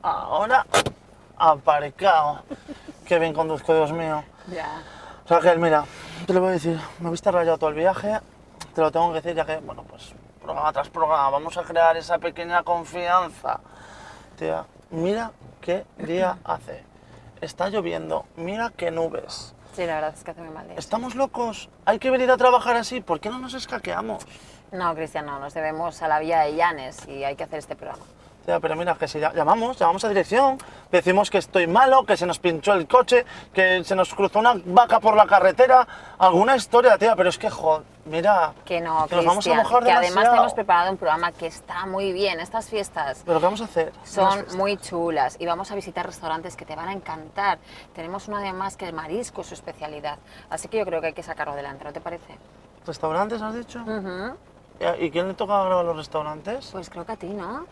Ahora, aparcado. Qué bien conduzco, Dios mío. Ya. Raquel, mira, te lo voy a decir, me viste rayado todo el viaje, te lo tengo que decir ya que, bueno, pues programa tras programa vamos a crear esa pequeña confianza. Tía, mira qué día hace. Está lloviendo, mira qué nubes. Sí, la verdad es que hace muy mal día. ¿Estamos locos? ¿Hay que venir a trabajar así? ¿Por qué no nos escaqueamos? No, Cristian, no, nos debemos a la villa de Llanes y hay que hacer este programa. Tía, pero mira, que si llamamos a dirección, decimos que estoy malo, que se nos pinchó el coche, que se nos cruzó una vaca por la carretera, alguna historia, tía, pero es que, joder, mira, Que no, que nos vamos a Cristian, mojar que además demasiado. tenemos preparado un programa que está muy bien. Estas fiestas ¿Pero qué vamos a hacer? son muy chulas y vamos a visitar restaurantes que te van a encantar. Tenemos uno además que el marisco es su especialidad, así que yo creo que hay que sacarlo adelante, ¿no te parece? ¿Restaurantes has dicho? Ujú. ¿Y quién le toca grabar los restaurantes? Pues creo que a ti, ¿no?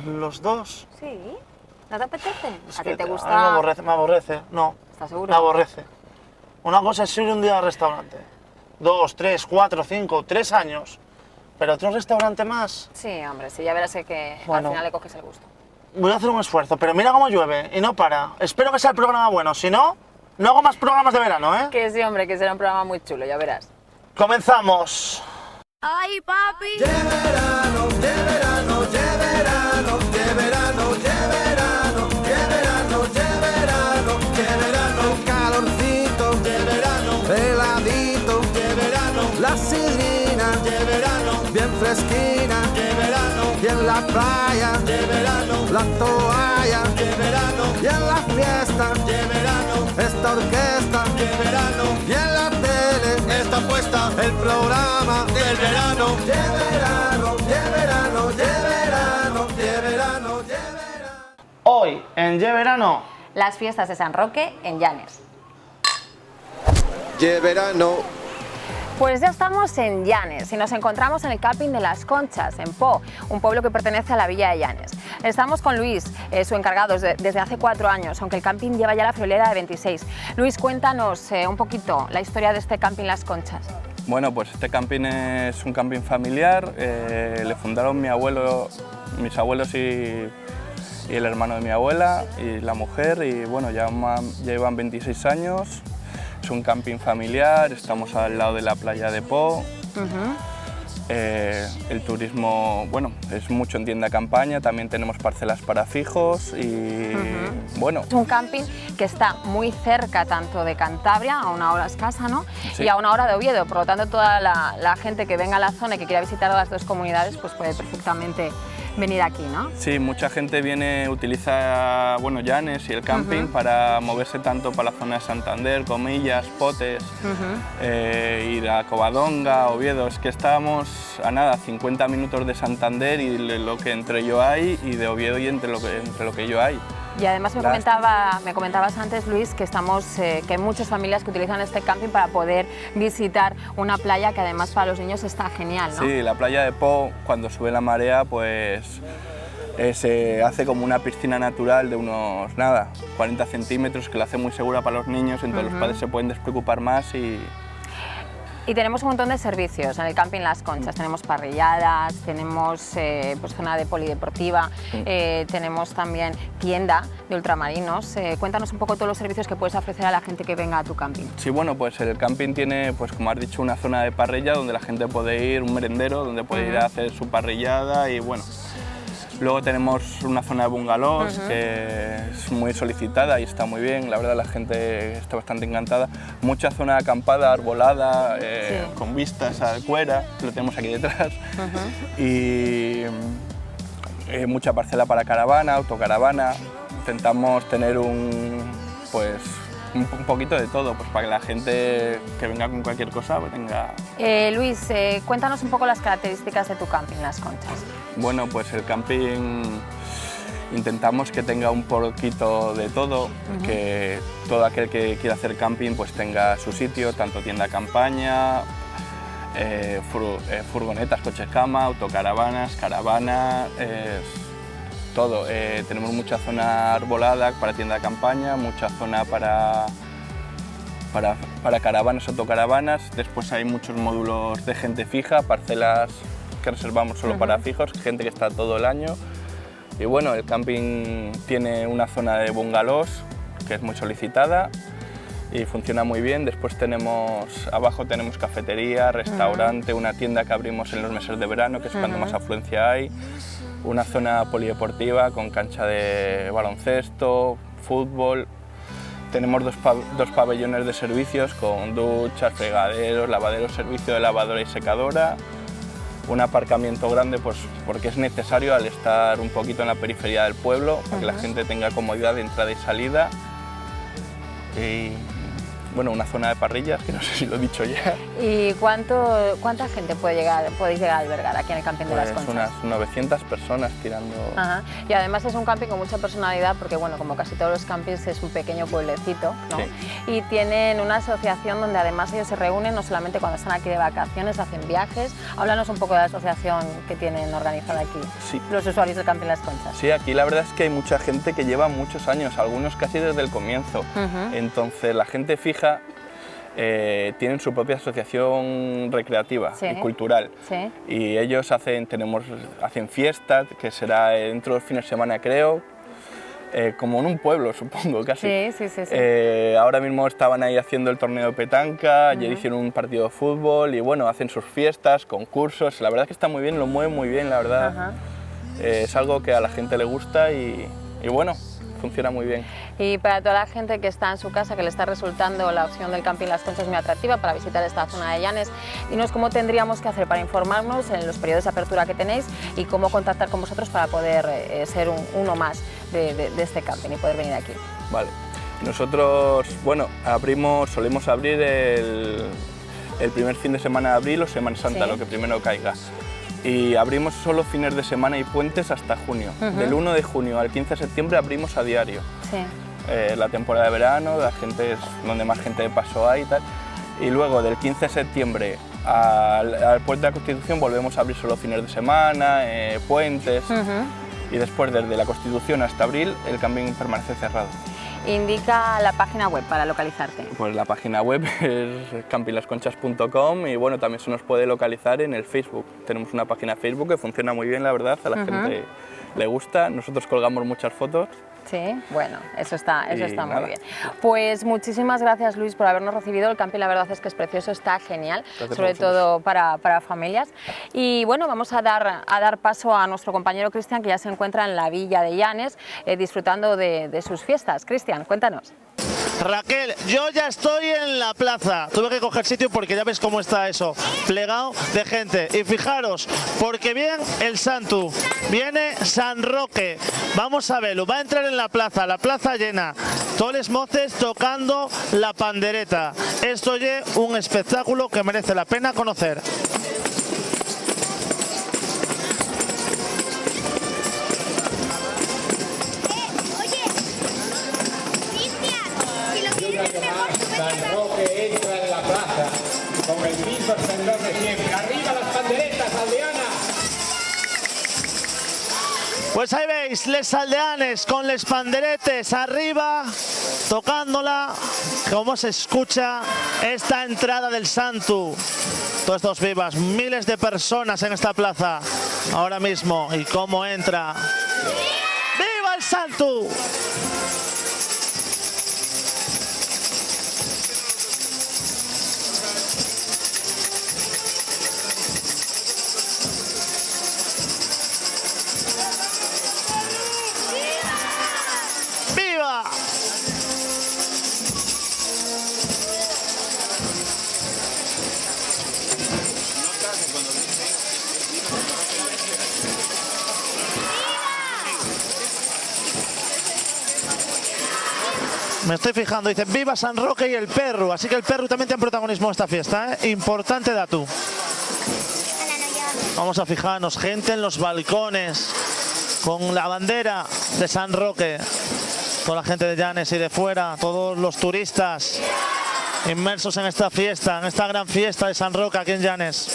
Los dos. Sí. ¿No te apetece? Es ¿A que ti te a mí gusta? me aborrece, no. ¿Estás seguro? Me aborrece. Una cosa es ir un día al restaurante. 2, 3, 4, 5, 3 años. Pero otro restaurante más. Sí, hombre, sí, ya verás que Bueno. al final le coges el gusto. Voy a hacer un esfuerzo, pero mira cómo llueve y no para. Espero que sea el programa bueno, si no, no hago más programas de verano, ¿eh? Que sí, hombre, que será un programa muy chulo, ya verás. ¡Comenzamos! Ay, papi. Calorcito de verano, heladito de verano, la sidrina de verano, bien fresquina de verano, y en la playa de verano, la toalla de verano, y en la fiesta de verano, esta orquesta de verano, y en la tele está puesta el programa del verano, de verano, de verano, de verano, de verano, de verano. Hoy, en Ye Verano, Las fiestas de San Roque en Llanes. De verano. Pues ya estamos en Llanes y nos encontramos en el camping de Las Conchas, en Po, un pueblo que pertenece a la villa de Llanes. Estamos con Luis, su encargado desde hace 4 años, aunque el camping lleva ya la friolera de 26. Luis, cuéntanos un poquito la historia de este camping Las Conchas. Bueno, pues este camping es un camping familiar, le fundaron mis abuelos y el hermano de mi abuela y la mujer, y bueno, ya llevan 26 años. Es un camping familiar, estamos al lado de la playa de Po. El turismo, bueno, es mucho en tienda campaña, también tenemos parcelas para fijos y bueno. Es un camping que está muy cerca tanto de Cantabria, a 1 hora escasa, ¿no? Sí. Y a 1 hora de Oviedo, por lo tanto toda la gente que venga a la zona y que quiera visitar las dos comunidades pues puede perfectamente venir aquí, ¿no? Sí, mucha gente utiliza bueno, Llanes y el camping para moverse tanto para la zona de Santander, Comillas, Potes, ir a Covadonga, Oviedo. Es que estábamos a nada, 50 minutos de Santander y lo que entre yo hay, y de Oviedo y entre lo que yo hay. Y además me comentabas antes, Luis, que que hay muchas familias que utilizan este camping para poder visitar una playa que además para los niños está genial, ¿no? Sí, la playa de Po, cuando sube la marea, pues se hace como una piscina natural de unos, 40 centímetros, que la hace muy segura para los niños, entonces los padres se pueden despreocupar más Y tenemos un montón de servicios en el camping Las Conchas. Tenemos parrilladas, tenemos pues zona de polideportiva, tenemos también tienda de ultramarinos. Cuéntanos un poco todos los servicios que puedes ofrecer a la gente que venga a tu camping. Sí, bueno, pues el camping tiene, pues como has dicho, una zona de parrilla donde la gente puede ir, un merendero donde puede ir a hacer su parrillada, y bueno. Luego tenemos una zona de bungalows que es muy solicitada y está muy bien, la verdad la gente está bastante encantada. Mucha zona acampada, arbolada, con vistas a Cuera, que lo tenemos aquí detrás. Y mucha parcela para caravana, autocaravana. Intentamos tener un poquito de todo, pues para que la gente que venga con cualquier cosa pues tenga... Luis, cuéntanos un poco las características de tu camping Las Conchas. Bueno, pues el camping intentamos que tenga un poquito de todo, que todo aquel que quiera hacer camping pues tenga su sitio, tanto tienda campaña, furgonetas, coches cama, autocaravanas, caravanas, todo. Tenemos mucha zona arbolada para tienda campaña, mucha zona para caravanas, autocaravanas. Después hay muchos módulos de gente fija, parcelas que reservamos solo para fijos, gente que está todo el año. Y bueno, el camping tiene una zona de bungalows que es muy solicitada y funciona muy bien. Después abajo tenemos cafetería, restaurante, una tienda que abrimos en los meses de verano, que es cuando más afluencia hay, una zona polideportiva con cancha de baloncesto, fútbol. Tenemos dos pabellones de servicios con duchas, fregaderos, lavaderos, servicio de lavadora y secadora. Un aparcamiento grande pues, porque es necesario al estar un poquito en la periferia del pueblo, para que la gente tenga comodidad de entrada y salida. Y bueno, una zona de parrillas, que no sé si lo he dicho ya. ¿Y cuánta gente podéis llegar a albergar aquí en el camping de las Pues Conchas? unas 900 personas tirando. Ajá. Y además es un camping con mucha personalidad porque, bueno, como casi todos los campings es un pequeño pueblecito, ¿no? Sí. Y tienen una asociación donde además ellos se reúnen no solamente cuando están aquí de vacaciones, hacen viajes. Háblanos un poco de la asociación que tienen organizada aquí, Sí. los usuarios del camping Las Conchas. Sí, aquí la verdad es que hay mucha gente que lleva muchos años, algunos casi desde el comienzo. Entonces la gente fija tienen su propia asociación recreativa Sí. y cultural. Sí. Y ellos hacen fiestas, que será dentro del fin de semana creo, como en un pueblo supongo casi. Sí. Ahora mismo estaban ahí haciendo el torneo de petanca, ayer hicieron un partido de fútbol y bueno, hacen sus fiestas, concursos, la verdad es que está muy bien, lo mueven muy bien, la verdad. Ajá. Es algo que a la gente le gusta y bueno, funciona muy bien. Y para toda la gente que está en su casa, que le está resultando la opción del camping Las Conchas muy atractiva para visitar esta zona de Llanes, dinos cómo tendríamos que hacer para informarnos en los periodos de apertura que tenéis y cómo contactar con vosotros para poder ser uno más de este camping y poder venir aquí. Vale. Nosotros, bueno, solemos abrir el primer fin de semana de abril o Semana Santa, Sí. lo que primero caiga. Y abrimos solo fines de semana y puentes hasta junio. Del 1 de junio al 15 de septiembre abrimos a diario. Sí. La temporada de verano, la gente es donde más gente de paso hay y tal. Y luego del 15 de septiembre al puente de la Constitución volvemos a abrir solo fines de semana, puentes. Y después desde la Constitución hasta abril el camping permanece cerrado. Indica la página web para localizarte. Pues la página web es campinglasconchas.com y bueno, también se nos puede localizar en el Facebook. Tenemos una página de Facebook que funciona muy bien, la verdad, a la gente le gusta. Nosotros colgamos muchas fotos. Sí, bueno, eso está muy nada. bien. Pues muchísimas gracias, Luis, por habernos recibido. El camping la verdad es que es precioso, está genial, Gracias sobre a vosotros. todo para familias. Y bueno, vamos a dar paso a nuestro compañero Cristian, que ya se encuentra en la villa de Llanes, disfrutando de sus fiestas. Cristian, cuéntanos. Raquel, yo ya estoy en la plaza. Tuve que coger sitio porque ya ves cómo está eso, plegado de gente. Y fijaros, porque viene el Santu, viene San Roque. Vamos a verlo, va a entrar en la plaza llena. Todos los moces tocando la pandereta. Esto es un espectáculo que merece la pena conocer. San Roque entra en la plaza con el mismo esplendor de siempre. ¡Arriba las panderetas, aldeanas! Pues ahí veis, les aldeanes con les panderetes arriba, tocándola, como se escucha esta entrada del Santu. Todos estos vivas, miles de personas en esta plaza ahora mismo. ¿Y cómo entra? ¡Viva el Santu! ¡Viva! Me estoy fijando, dice viva San Roque y el perro, así que el perro también tiene protagonismo en esta fiesta, ¿eh? Importante dato. Vamos a fijarnos, gente en los balcones con la bandera de San Roque, toda la gente de Llanes y de fuera, todos los turistas inmersos en esta fiesta, en esta gran fiesta de San Roque aquí en Llanes.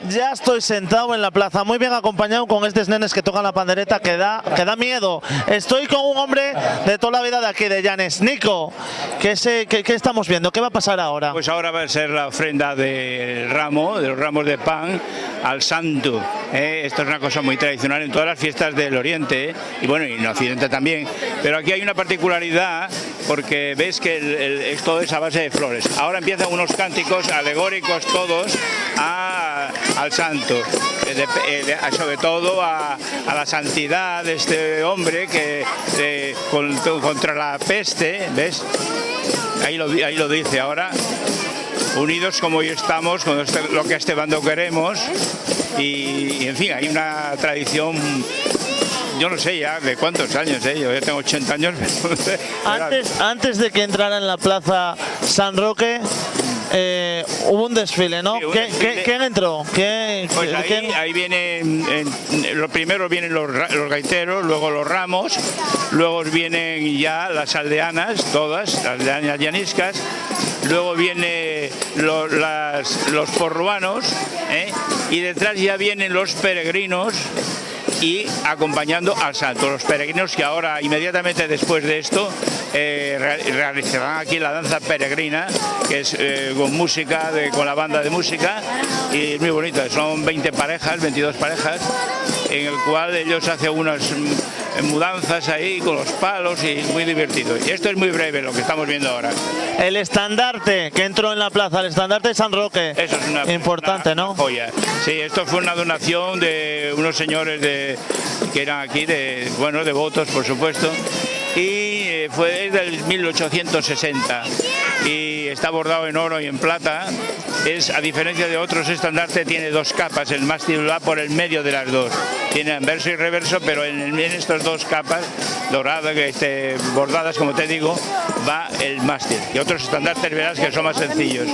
ya estoy sentado en la plaza, muy bien acompañado con estos nenes que tocan la pandereta, que da miedo. Estoy con un hombre de toda la vida de aquí, de Llanes. Nico, ¿qué estamos viendo? ¿Qué va a pasar ahora? Pues ahora va a ser la ofrenda del ramo, de los ramos de pan al santo. Esto es una cosa muy tradicional en todas las fiestas del Oriente, y bueno, y en Occidente también. Pero aquí hay una particularidad, porque ves que es todo esa base de flores. Ahora empiezan unos cánticos alegóricos todos al santo, sobre todo a la santidad de este hombre que contra la peste, ¿ves? Ahí lo dice ahora. Unidos como hoy estamos, con lo que a este bando queremos, y en fin, hay una tradición, yo no sé ya de cuántos años, yo ya tengo 80 años. Antes de que entrara en la plaza San Roque, hubo un desfile, ¿no? Sí, ¿Quién entró? Pues ahí vienen, lo primero vienen los gaiteros, luego los ramos, luego vienen ya las aldeanas, todas, las aldeanas llaniscas, luego vienen los porruanos, y detrás ya vienen los peregrinos y acompañando al santo. Los peregrinos que ahora, inmediatamente después de esto, realizarán aquí la danza peregrina, que es con música, con la banda de música, y es muy bonita. Son 22 parejas, en el cual ellos hacen unas mudanzas ahí con los palos, y muy divertido. Y esto es muy breve lo que estamos viendo ahora. El estandarte que entró en la plaza, el estandarte de San Roque. Eso es una importante, ¿no? Joya. Sí, esto fue una donación de unos señores que eran aquí, devotos, por supuesto. Y fue del 1860 y está bordado en oro y en plata. A diferencia de otros estandartes, tiene dos capas, el mástil va por el medio de las dos, tiene anverso y reverso, pero en estas dos capas doradas, bordadas, como te digo, va el mástil. Y otros estandartes verás que son más sencillos,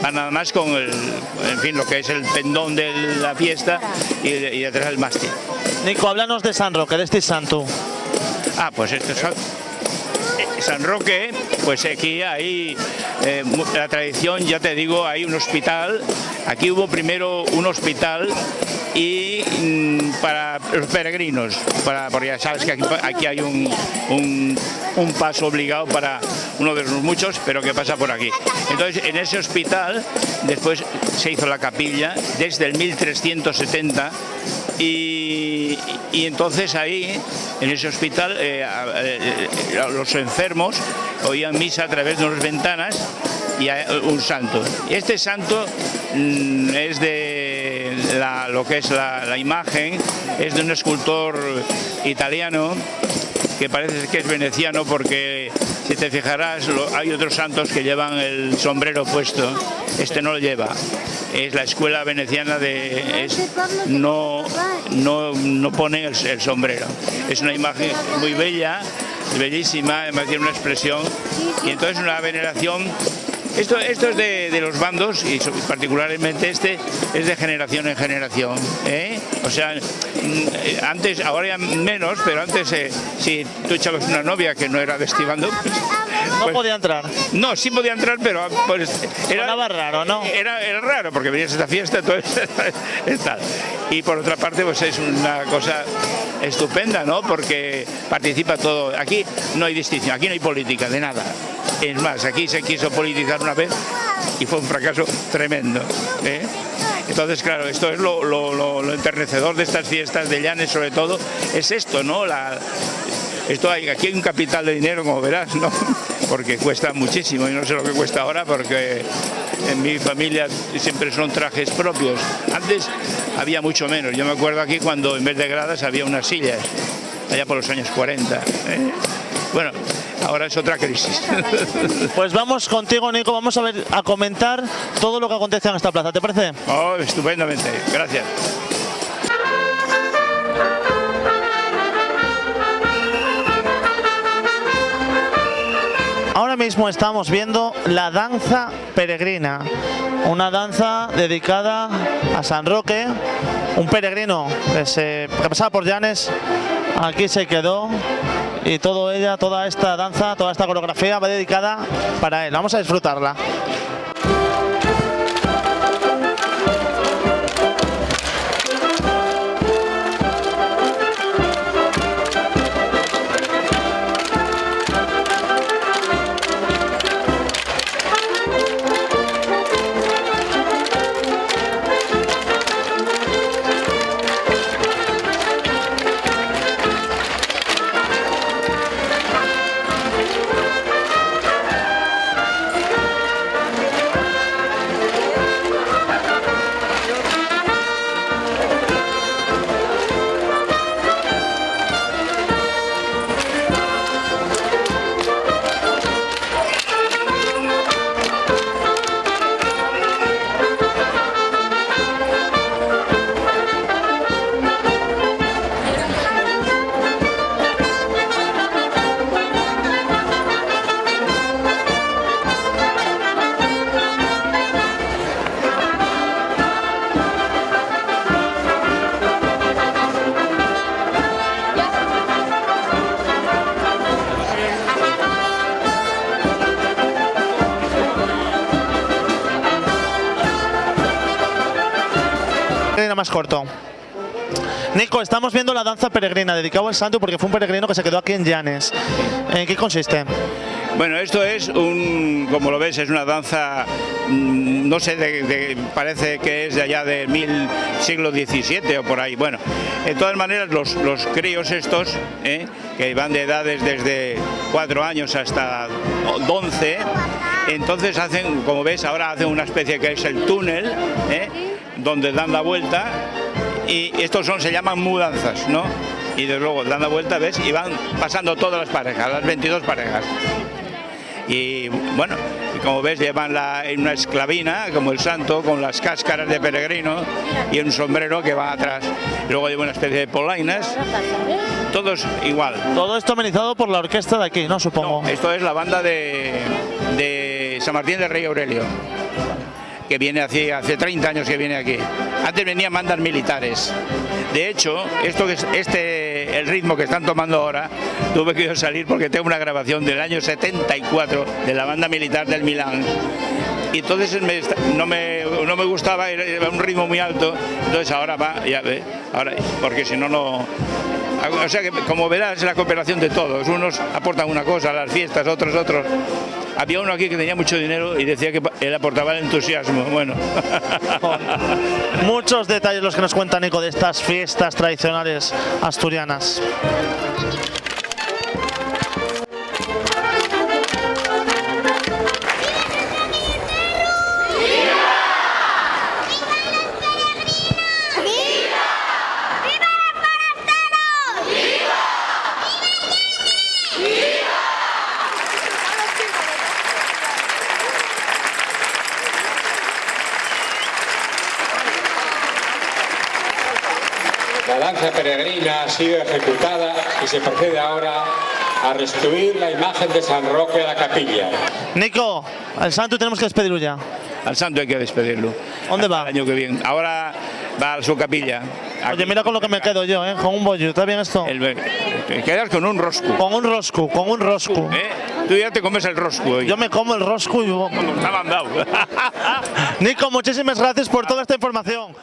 van nada más con lo que es el pendón de la fiesta y detrás el mástil. Nico, háblanos de San Roque, de este santo. Pues esto es San Roque, pues aquí hay la tradición, ya te digo, hay un hospital. Aquí hubo primero un hospital y para los peregrinos, porque ya sabes que aquí hay un paso obligado para uno de los muchos, pero que pasa por aquí. Entonces, en ese hospital después se hizo la capilla desde el 1370 y entonces ahí, en ese hospital, los enfermos oían misa a través de unas ventanas y un santo. Y este santo es de lo que es la imagen, es de un escultor italiano que parece que es veneciano, porque si te fijarás hay otros santos que llevan el sombrero puesto, este no lo lleva. Es la escuela veneciana no ponen el sombrero. Es una imagen muy bella, bellísima, además tiene una expresión, y entonces una veneración. Esto es de los bandos, y particularmente este es de generación en generación, O sea, antes, ahora ya menos, pero antes si tú echabas una novia que no era de este bando, no podía entrar. No, sí podía entrar, pero pues era raro, ¿no? Era raro, porque venías a esta fiesta, entonces tal. Y por otra parte, pues es una cosa estupenda, ¿no? Porque participa todo. Aquí no hay distinción, aquí no hay política, de nada. Es más, aquí se quiso politizar una vez y fue un fracaso tremendo, Entonces, claro, esto es lo enternecedor de estas fiestas de Llanes, sobre todo, es esto, ¿no? Aquí hay un capital de dinero, como verás, ¿no? Porque cuesta muchísimo, y no sé lo que cuesta ahora, porque en mi familia siempre son trajes propios. Antes había mucho menos. Yo me acuerdo aquí cuando en vez de gradas había unas sillas, allá por los años 40. Bueno, ahora es otra crisis. Pues vamos contigo, Nico, vamos a comentar todo lo que acontece en esta plaza, ¿te parece? Oh, estupendamente, gracias. Ahora mismo estamos viendo la danza peregrina, una danza dedicada a San Roque, un peregrino que pasaba por Llanes, aquí se quedó, y toda esta danza, toda esta coreografía va dedicada para él. Vamos a disfrutarla. vaya más corto. Nico, estamos viendo la danza peregrina dedicado al santo porque fue un peregrino que se quedó aquí en Llanes. ¿En qué consiste? Bueno, esto es como lo ves, es una danza, no sé, parece que es de allá de siglo XVII o por ahí. Bueno, de todas maneras, los críos estos, que van de edades desde 4 años hasta 11, entonces hacen, como ves, ahora hacen una especie que es el túnel, donde dan la vuelta, y estos se llaman mudanzas, ¿no? Y desde luego dan la vuelta, ¿ves? Y van pasando todas las parejas, las 22 parejas. Y bueno, y como ves llevan una esclavina como el santo con las cáscaras de peregrino y un sombrero que va atrás. Luego lleva una especie de polainas, todos igual. Todo esto amenizado por la orquesta de aquí, ¿no? Supongo. No, esto es la banda de San Martín del Rey Aurelio, que viene hace 30 años que viene aquí. Antes venían bandas militares. De hecho, el ritmo que están tomando ahora, tuve que yo salir porque tengo una grabación del año 74 de la banda militar del Milán. Y entonces no me gustaba, era un ritmo muy alto. Entonces ahora va, ya ve, porque si no, no. O sea que, como verás, es la cooperación de todos. Unos aportan una cosa a las fiestas, otros. Había uno aquí que tenía mucho dinero y decía que él aportaba el entusiasmo. Bueno. Muchos detalles los que nos cuenta Nico de estas fiestas tradicionales asturianas. La danza peregrina ha sido ejecutada y se procede ahora a restituir la imagen de San Roque a la capilla. Nico, al santo tenemos que despedirlo ya. Al santo hay que despedirlo. ¿Dónde va? El año que viene. Ahora va a su capilla. Oye, mira con lo que me quedo yo, con un bollo. ¿Está bien esto? Te quedas con un rosco. Con un rosco. Tú ya te comes el rosco hoy. Yo me como el rosco y yo... Como está mandado. Nico, muchísimas gracias por toda esta información.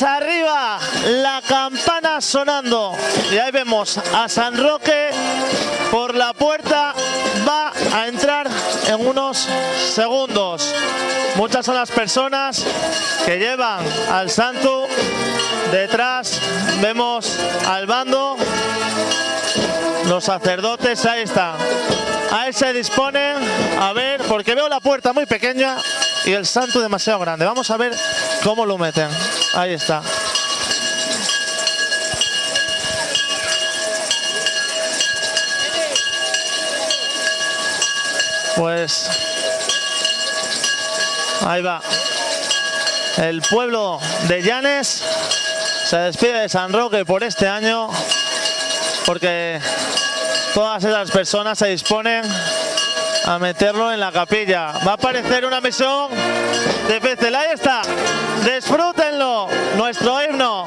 Arriba, la campana sonando y ahí vemos a San Roque por la puerta, va a entrar en unos segundos. Muchas son las personas que llevan al santo. Detrás vemos al bando, los sacerdotes, ahí está. Ahí se disponen a ver, porque veo la puerta muy pequeña y el santo demasiado grande. Vamos a ver cómo lo meten. Ahí está. Pues ahí va. El pueblo de Llanes se despide de San Roque por este año, porque todas esas personas se disponen a meterlo en la capilla. Va a aparecer una misión difícil. Ahí está. Disfrútenlo. Nuestro himno.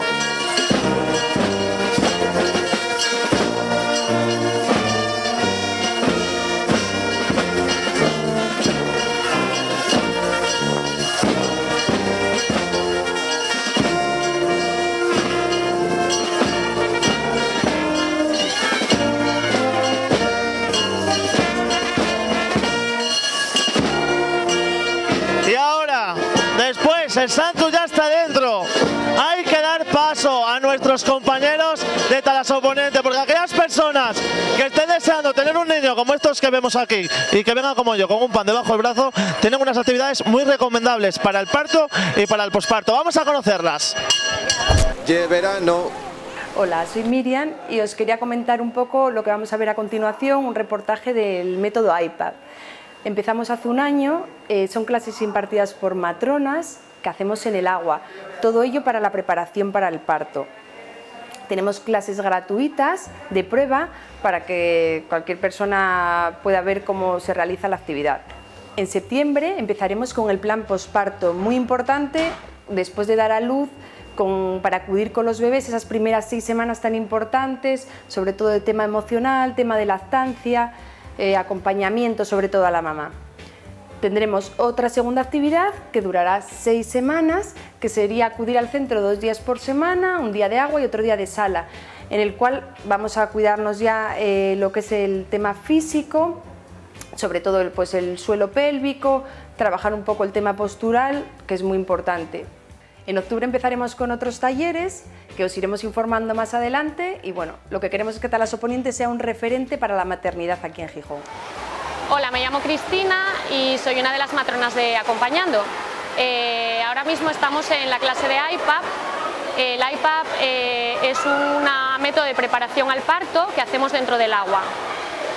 El santo ya está dentro. Hay que dar paso a nuestros compañeros de Talasoponente, porque aquellas personas que estén deseando tener un niño como estos que vemos aquí y que vengan como yo con un pan debajo del brazo, tienen unas actividades muy recomendables para el parto y para el posparto. Vamos a conocerlas. Verano, Hola, soy Miriam y os quería comentar un poco lo que vamos a ver a continuación, un reportaje del método IPAP. Empezamos hace un año, son clases impartidas por matronas que hacemos en el agua, todo ello para la preparación para el parto. Tenemos clases gratuitas de prueba para que cualquier persona pueda ver cómo se realiza la actividad. En septiembre empezaremos con el plan posparto, muy importante después de dar a luz, para acudir con los bebés esas primeras 6 semanas tan importantes, sobre todo el tema emocional, tema de lactancia, acompañamiento sobre todo a la mamá. Tendremos otra segunda actividad que durará 6 semanas, que sería acudir al centro 2 días por semana, un día de agua y otro día de sala, en el cual vamos a cuidarnos ya lo que es el tema físico, sobre todo el suelo pélvico, trabajar un poco el tema postural, que es muy importante. En octubre empezaremos con otros talleres que os iremos informando más adelante y bueno, lo que queremos es que Talasoponiente sea un referente para la maternidad aquí en Gijón. Hola, me llamo Cristina y soy una de las matronas de Acompañando. Ahora mismo estamos en la clase de IPAP. El IPAP es un método de preparación al parto que hacemos dentro del agua.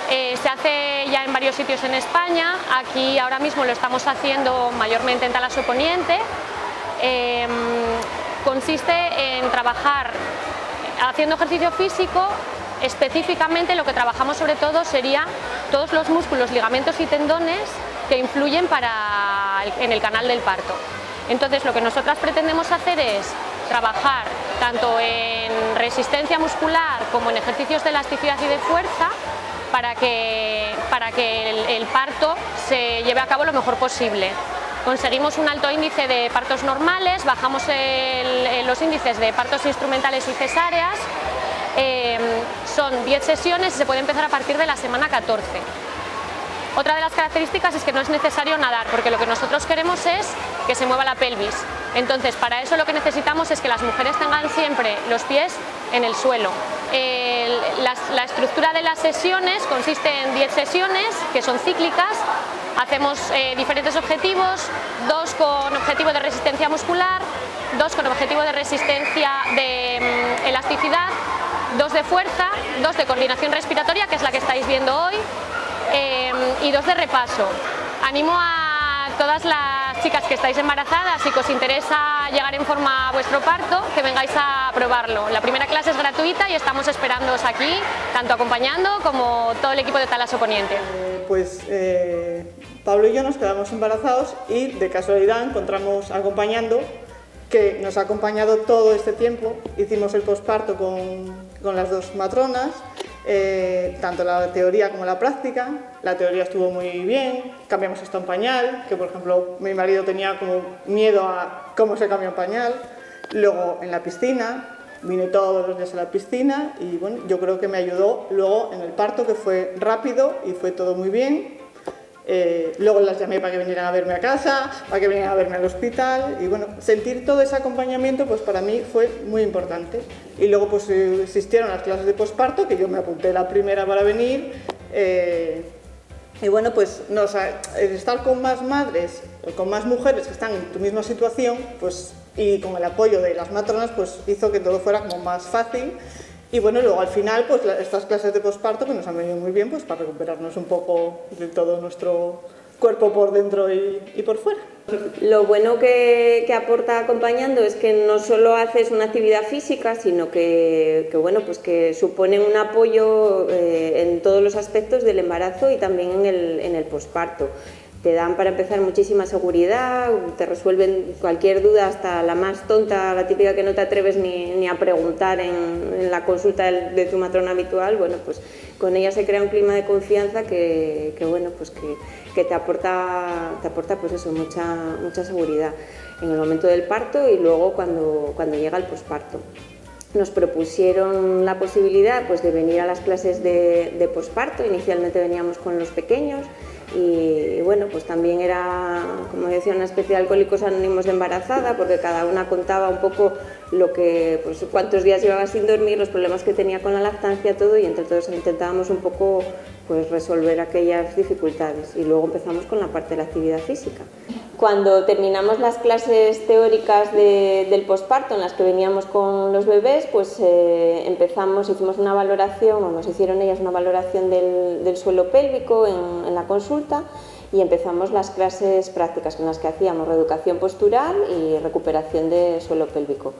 Se hace ya en varios sitios en España, aquí ahora mismo lo estamos haciendo mayormente en Talasoponiente. Consiste en trabajar haciendo ejercicio físico. Específicamente lo que trabajamos sobre todo sería todos los músculos, ligamentos y tendones que influyen en el canal del parto. Entonces lo que nosotras pretendemos hacer es trabajar tanto en resistencia muscular como en ejercicios de elasticidad y de fuerza para que el parto se lleve a cabo lo mejor posible. Conseguimos un alto índice de partos normales, bajamos los índices de partos instrumentales y cesáreas. Son 10 sesiones y se puede empezar a partir de la semana 14. Otra de las características es que no es necesario nadar, porque lo que nosotros queremos es que se mueva la pelvis. Entonces, para eso lo que necesitamos es que las mujeres tengan siempre los pies en el suelo. La estructura de las sesiones consiste en 10 sesiones que son cíclicas. Hacemos diferentes objetivos, 2 con objetivo de resistencia muscular, 2 con objetivo de resistencia de elasticidad, 2 de fuerza, 2 de coordinación respiratoria, que es la que estáis viendo hoy, y 2 de repaso. Animo a todas las chicas que estáis embarazadas y que os interesa llegar en forma a vuestro parto, que vengáis a probarlo. La primera clase es gratuita y estamos esperándoos aquí, tanto Acompañando como todo el equipo de Talasoponiente. Pablo y yo nos quedamos embarazados y de casualidad encontramos Acompañando, que nos ha acompañado todo este tiempo. Hicimos el posparto con las 2 matronas, tanto la teoría como la práctica. La teoría estuvo muy bien, cambiamos hasta un pañal, que por ejemplo mi marido tenía como miedo a cómo se cambia un pañal. Luego en la piscina, vine todos los días a la piscina y bueno, yo creo que me ayudó luego en el parto, que fue rápido y fue todo muy bien. Luego las llamé para que vinieran a verme a casa, para que vinieran a verme al hospital y bueno, sentir todo ese acompañamiento pues para mí fue muy importante. Y luego pues existieron las clases de posparto, que yo me apunté la primera para venir y bueno, pues estar con más madres, con más mujeres que están en tu misma situación, pues y con el apoyo de las matronas pues hizo que todo fuera como más fácil. Y bueno, luego al final, pues estas clases de posparto que nos han venido muy bien pues para recuperarnos un poco de todo nuestro cuerpo por dentro y por fuera. Lo bueno que aporta Acompañando es que no solo haces una actividad física, sino que bueno, pues que supone un apoyo en todos los aspectos del embarazo y también en el posparto. Te dan para empezar muchísima seguridad, te resuelven cualquier duda, hasta la más tonta, la típica que no te atreves ni a preguntar en la consulta de tu matrona habitual. Bueno, pues con ella se crea un clima de confianza que bueno, pues que te aporta pues eso, mucha seguridad en el momento del parto y luego cuando llega el posparto. Nos propusieron la posibilidad pues de venir a las clases de posparto. Inicialmente veníamos con los pequeños y bueno, pues también era, como decía, una especie de Alcohólicos Anónimos de embarazada, porque cada una contaba un poco pues cuántos días llevaba sin dormir, los problemas que tenía con la lactancia, todo, y entre todos intentábamos un poco pues resolver aquellas dificultades. Y luego empezamos con la parte de la actividad física. Cuando terminamos las clases teóricas del posparto en las que veníamos con los bebés, pues hicimos una valoración, o nos hicieron ellas una valoración del suelo pélvico en la consulta, y empezamos las clases prácticas en las que hacíamos reeducación postural y recuperación de suelo pélvico.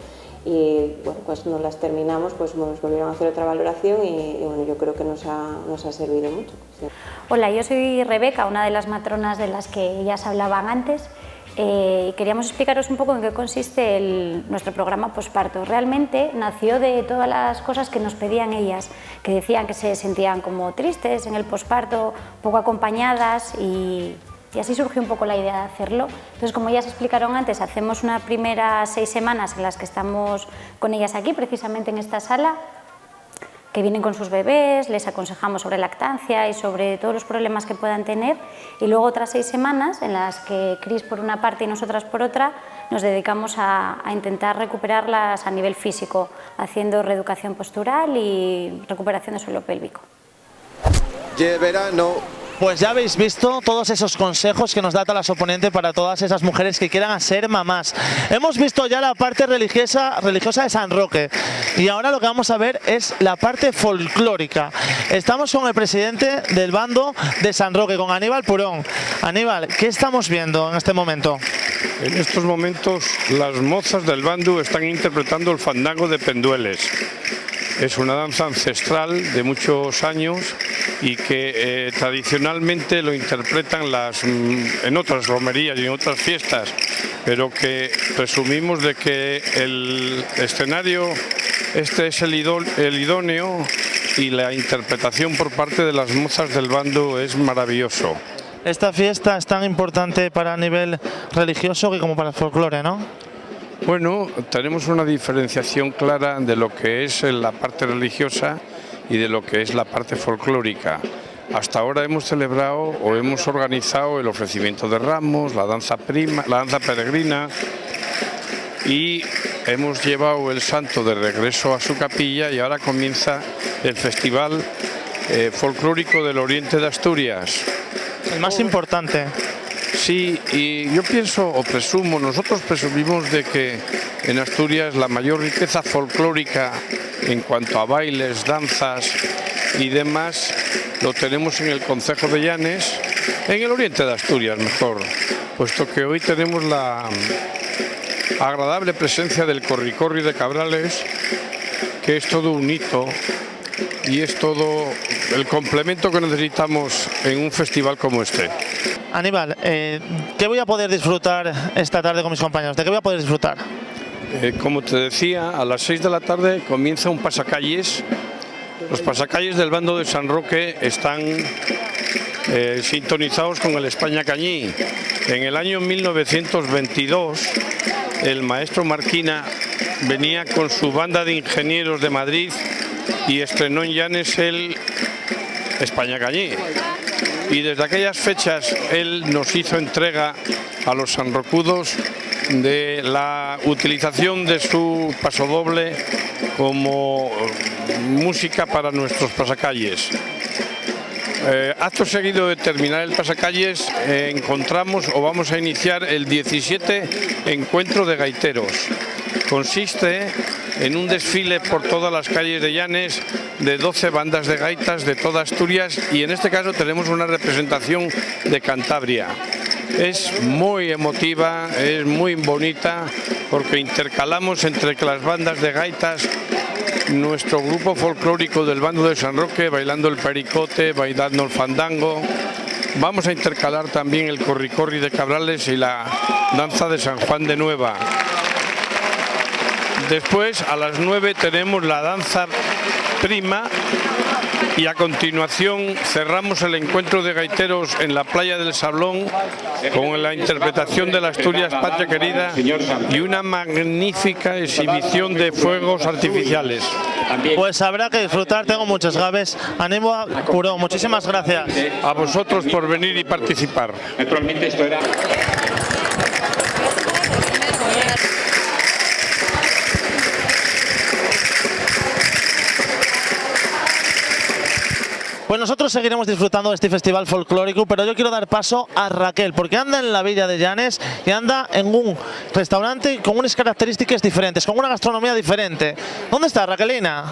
Y bueno, pues nos las terminamos, pues nos volvieron a hacer otra valoración y bueno, yo creo que nos ha servido mucho. Sí. Hola, yo soy Rebeca, una de las matronas de las que ellas hablaban antes. Queríamos explicaros un poco en qué consiste nuestro programa posparto. Realmente nació de todas las cosas que nos pedían ellas, que decían que se sentían como tristes en el posparto, poco acompañadas, y así surgió un poco la idea de hacerlo. Entonces, como ya se explicaron antes, hacemos unas primeras 6 semanas en las que estamos con ellas aquí, precisamente en esta sala, que vienen con sus bebés, les aconsejamos sobre lactancia y sobre todos los problemas que puedan tener, y luego otras 6 semanas en las que Cris por una parte y nosotras por otra nos dedicamos a intentar recuperarlas a nivel físico, haciendo reeducación postural y recuperación de suelo pélvico. Verano. Pues ya habéis visto todos esos consejos que nos da Talasoponente para todas esas mujeres que quieran ser mamás. Hemos visto ya la parte religiosa de San Roque, y ahora lo que vamos a ver es la parte folclórica. Estamos con el presidente del bando de San Roque, con Aníbal Purón. Aníbal, ¿qué estamos viendo en este momento? En estos momentos las mozas del bando están interpretando el fandango de Pendueles. Es una danza ancestral de muchos años y que tradicionalmente lo interpretan en otras romerías y en otras fiestas, pero que presumimos de que el escenario este es el idóneo, y la interpretación por parte de las mozas del bando es maravilloso. Esta fiesta es tan importante para a nivel religioso que como para el folclore, ¿no? Bueno, tenemos una diferenciación clara de lo que es la parte religiosa y de lo que es la parte folclórica. Hasta ahora hemos celebrado o hemos organizado el ofrecimiento de ramos, la danza peregrina, y hemos llevado el santo de regreso a su capilla, y ahora comienza el festival folclórico del Oriente de Asturias. El más importante. Sí, y yo pienso o presumo, nosotros presumimos de que en Asturias la mayor riqueza folclórica en cuanto a bailes, danzas y demás lo tenemos en el concejo de Llanes, en el Oriente de Asturias mejor, puesto que hoy tenemos la agradable presencia del Corri-Corri de Cabrales, que es todo un hito y es todo el complemento que necesitamos en un festival como este. Aníbal, ¿qué voy a poder disfrutar esta tarde con mis compañeros? ¿De qué voy a poder disfrutar? Como te decía, a las 6 de la tarde comienza un pasacalles. Los pasacalles del bando de San Roque están sintonizados con el España Cañí. En el año 1922, el maestro Marquina venía con su banda de ingenieros de Madrid y estrenó en Llanes el España Cañí. Y desde aquellas fechas él nos hizo entrega a los sanrocudos de la utilización de su pasodoble como música para nuestros pasacalles. Acto seguido de terminar el pasacalles encontramos o vamos a iniciar el 17 encuentro de gaiteros. Consiste en un desfile por todas las calles de Llanes de 12 bandas de gaitas de toda Asturias, y en este caso tenemos una representación de Cantabria. Es muy emotiva, es muy bonita, porque intercalamos entre las bandas de gaitas nuestro grupo folclórico del bando de San Roque bailando el pericote, bailando el fandango. Vamos a intercalar también el Corri-Corri de Cabrales y la danza de San Juan de Nueva. Después, a las 9 tenemos la danza prima, y a continuación cerramos el encuentro de gaiteros en la playa del Sablón con la interpretación de la Asturias Patria Querida y una magnífica exhibición de fuegos artificiales. Pues habrá que disfrutar, tengo muchas gaves. Aníbal Purón, muchísimas gracias. A vosotros por venir y participar. Naturalmente esto era... Pues nosotros seguiremos disfrutando de este festival folclórico, pero yo quiero dar paso a Raquel, porque anda en la Villa de Llanes y anda en un restaurante con unas características diferentes, con una gastronomía diferente. ¿Dónde está, Raquelina?